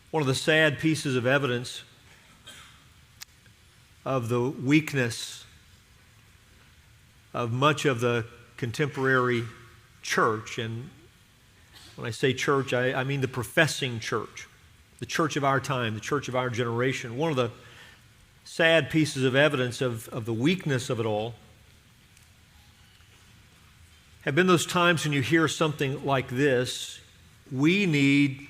One of the sad pieces of evidence of the weakness of much of the contemporary church, and when I say church, I mean the professing church, the church of our time, the church of our generation. One of the sad pieces of evidence of the weakness of it all have been those times when you hear something like this: we need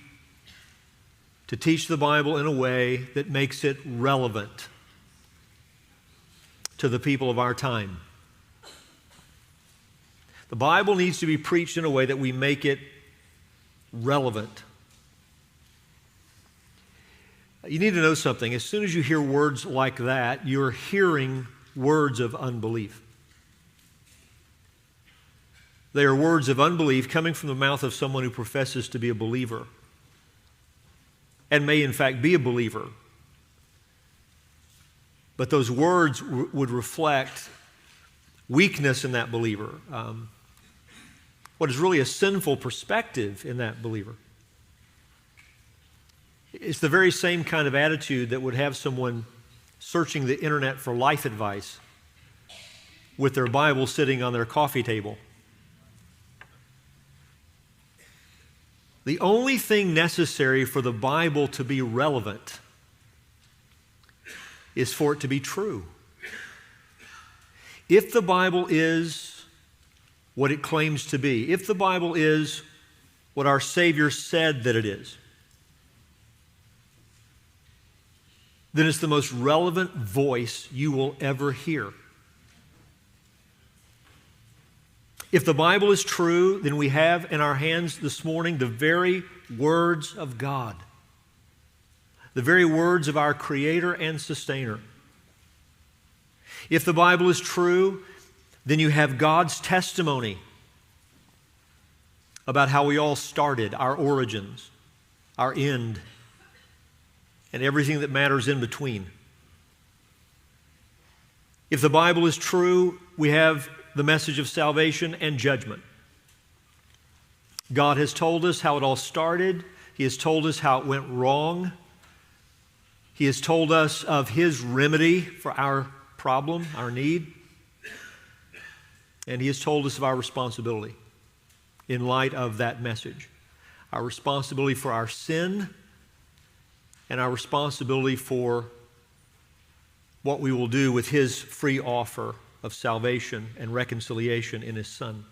to teach the Bible in a way that makes it relevant to the people of our time. The Bible needs to be preached in a way that we make it relevant. You need to know something. As soon as you hear words like that, you're hearing words of unbelief. They are words of unbelief coming from the mouth of someone who professes to be a believer and may in fact be a believer. But those words would reflect weakness in that believer, what is really a sinful perspective in that believer. It's the very same kind of attitude that would have someone searching the internet for life advice with their Bible sitting on their coffee table. The only thing necessary for the Bible to be relevant is for it to be true. If the Bible is what it claims to be, if the Bible is what our Savior said that it is, then it's the most relevant voice you will ever hear. If the Bible is true, then we have in our hands this morning the very words of God, the very words of our Creator and Sustainer. If the Bible is true, then you have God's testimony about how we all started, our origins, our end, and everything that matters in between. If the Bible is true, we have the message of salvation and judgment. God has told us how it all started. He has told us how it went wrong. He has told us of His remedy for our problem, our need. And He has told us of our responsibility in light of that message. Our responsibility for our sin and our responsibility for what we will do with His free offer of salvation and reconciliation in His Son.